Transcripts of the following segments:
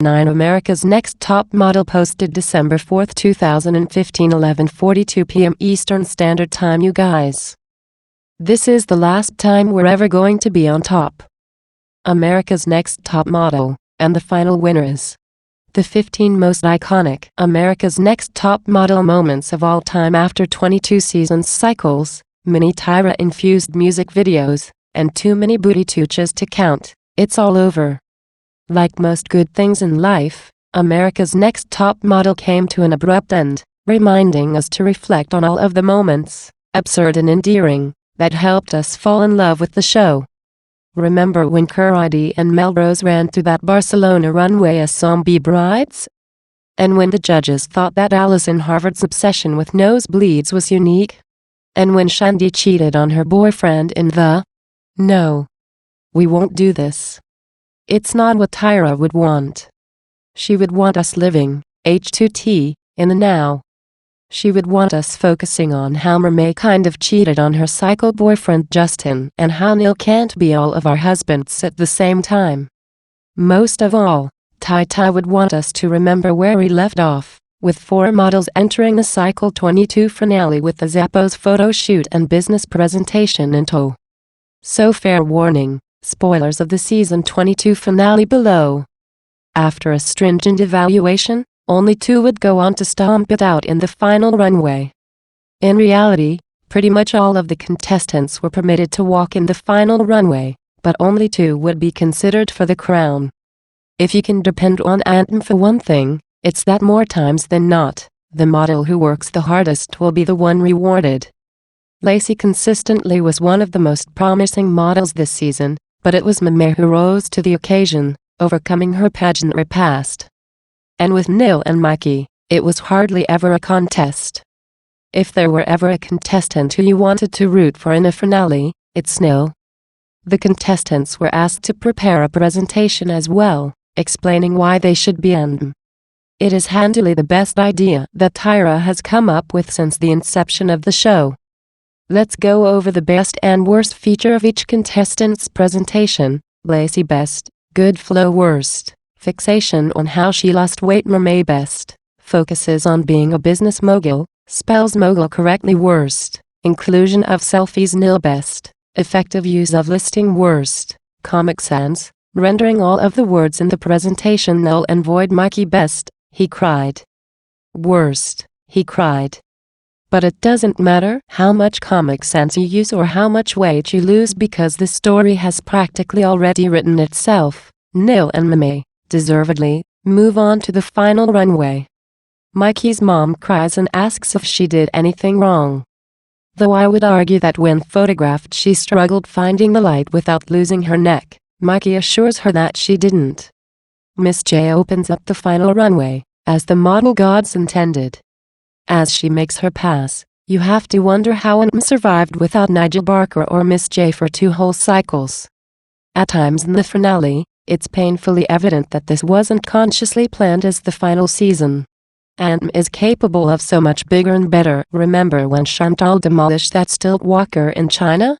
9 America's Next Top Model posted December 4, 2015, 11:42 p.m. Eastern Standard Time. You guys, this is the last time we're ever going to be on top. America's Next Top Model, and the final winner is the 15 most iconic America's Next Top Model moments of all time after 22 seasons cycles, many Tyra-infused music videos, and too many booty tooches to count. It's all over. Like most good things in life, America's Next Top Model came to an abrupt end, reminding us to reflect on all of the moments, absurd and endearing, that helped us fall in love with the show. Remember when Caridee and Melrose ran through that Barcelona runway as zombie brides? And when the judges thought that Allison Harvard's obsession with nosebleeds was unique? And when Shandi cheated on her boyfriend in the "No, we won't do this." It's not what Tyra would want. She would want us living, H2T, in the now. She would want us focusing on how Mermaid kind of cheated on her psycho boyfriend Justin and how Neil can't be all of our husbands at the same time. Most of all, Ty would want us to remember where we left off, with 4 models entering the Cycle 22 finale with the Zappos photo shoot and business presentation in tow. So fair warning, spoilers of the season 22 finale below. After a stringent evaluation, only 2 would go on to stomp it out in the final runway. In reality, pretty much all of the contestants were permitted to walk in the final runway, but only 2 would be considered for the crown. If you can depend on Anthem for one thing, it's that more times than not, the model who works the hardest will be the one rewarded. Lacey consistently was one of the most promising models this season, but it was Mermaid who rose to the occasion, overcoming her pageantry past. And with Neil and Mikey, it was hardly ever a contest. If there were ever a contestant who you wanted to root for in a finale, it's Neil. The contestants were asked to prepare a presentation as well, explaining why they should be Anthem. It is handily the best idea that Tyra has come up with since the inception of the show. Let's go over the best and worst feature of each contestant's presentation. Lacey best, good flow worst, fixation on how she lost weight. Mermaid best, focuses on being a business mogul, spells mogul correctly worst, inclusion of selfies. Neil best, effective use of listing worst, Comic Sans, rendering all of the words in the presentation null and void. Mikey best, he cried. Worst, he cried. But it doesn't matter how much Comic Sans you use or how much weight you lose because the story has practically already written itself. Neil and Mermaid, deservedly, move on to the final runway. Mikey's mom cries and asks if she did anything wrong. Though I would argue that when photographed she struggled finding the light without losing her neck, Mikey assures her that she didn't. Miss J opens up the final runway, as the model gods intended. As she makes her pass, you have to wonder how Anthem survived without Nigel Barker or Miss J for 2 whole cycles. At times in the finale, it's painfully evident that this wasn't consciously planned as the final season. Anthem is capable of so much bigger and better. Remember when Chantal demolished that stilt walker in China?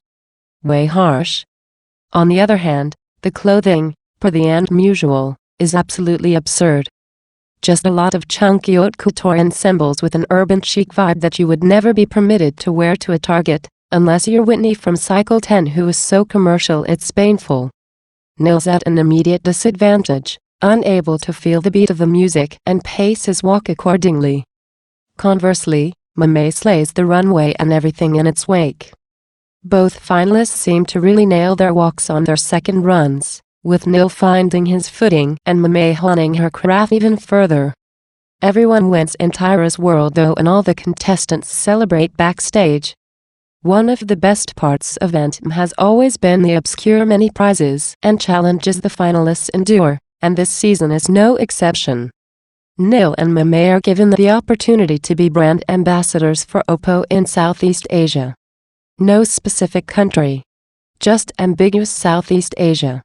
Way harsh. On the other hand, the clothing, per the Anthem usual, is absolutely absurd. Just a lot of chunky haute couture ensembles with an urban chic vibe that you would never be permitted to wear to a Target, unless you're Whitney from Cycle 10 who is so commercial it's painful. Neil's at an immediate disadvantage, unable to feel the beat of the music and pace his walk accordingly. Conversely, Mermaid slays the runway and everything in its wake. Both finalists seem to really nail their walks on their second runs, with Neil finding his footing and Mermaid honing her craft even further. Everyone wins in Tyra's world though, and all the contestants celebrate backstage. One of the best parts of Anthem has always been the obscure many prizes and challenges the finalists endure, and this season is no exception. Neil and Mermaid are given the opportunity to be brand ambassadors for Oppo in Southeast Asia. No specific country, just ambiguous Southeast Asia.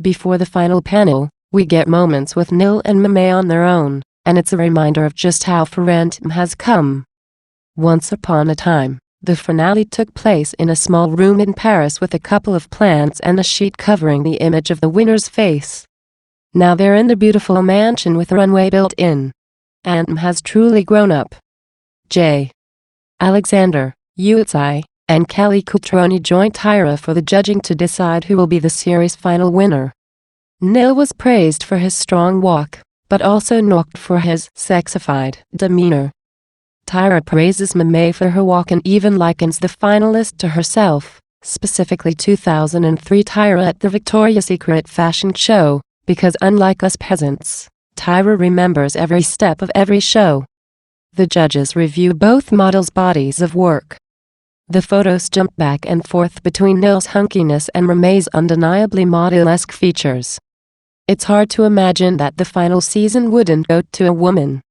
Before the final panel, we get moments with Neil and Mermaid on their own, and it's a reminder of just how far Anthem has come. Once upon a time, the finale took place in a small room in Paris with a couple of plants and a sheet covering the image of the winner's face. Now they're in the beautiful mansion with a runway built in. And has truly grown up. J. Alexander, Utsai, and Kelly Cutroni joined Tyra for the judging to decide who will be the series' final winner. Neil was praised for his strong walk, but also knocked for his sexified demeanor. Tyra praises Mame for her walk and even likens the finalist to herself, specifically 2003 Tyra at the Victoria's Secret fashion show, because unlike us peasants, Tyra remembers every step of every show. The judges review both models' bodies of work. The photos jump back and forth between Neil's hunkiness and Mame's undeniably model-esque features. It's hard to imagine that the final season wouldn't go to a woman.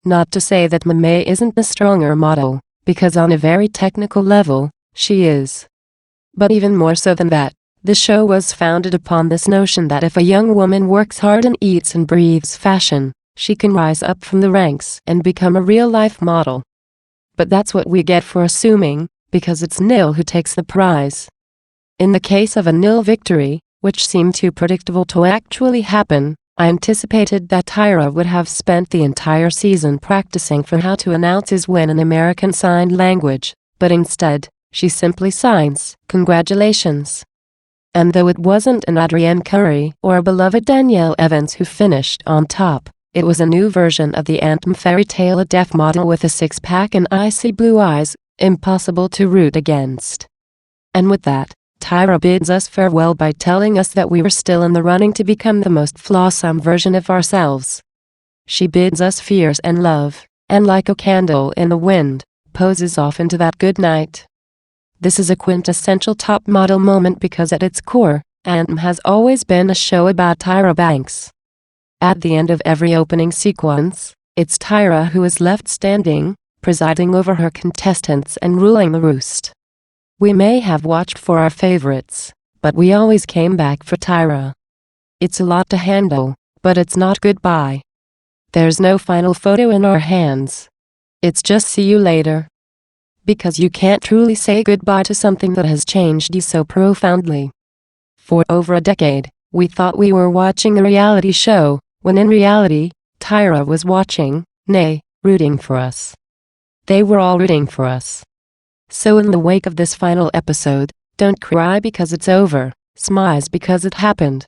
Not to say that Mame isn't the stronger model, because on a very technical level, she is. But even more so than that, the show was founded upon this notion that if a young woman works hard and eats and breathes fashion, she can rise up from the ranks and become a real-life model. But that's what we get for assuming, because it's Neil who takes the prize. In the case of a Neil victory, which seemed too predictable to actually happen, I anticipated that Tyra would have spent the entire season practicing for how to announce his win in American Sign Language, but instead, she simply signs, "Congratulations." And though it wasn't an Adrienne Curry or a beloved Danielle Evans who finished on top, it was a new version of the anthem fairy tale, a deaf model with a six-pack and icy blue eyes, impossible to root against. And with that, Tyra bids us farewell by telling us that we were still in the running to become the most flawsome version of ourselves. She bids us fierce and love, and like a candle in the wind, poses off into that good night. This is a quintessential top model moment because at its core, Anthem has always been a show about Tyra Banks. At the end of every opening sequence, it's Tyra who is left standing, presiding over her contestants and ruling the roost. We may have watched for our favorites, but we always came back for Tyra. It's a lot to handle, but it's not goodbye. There's no final photo in our hands. It's just see you later. Because you can't truly say goodbye to something that has changed you so profoundly. For over a decade, we thought we were watching a reality show, when in reality, Tyra was watching, nay, rooting for us. They were all rooting for us. So in the wake of this final episode, don't cry because it's over, smize because it happened.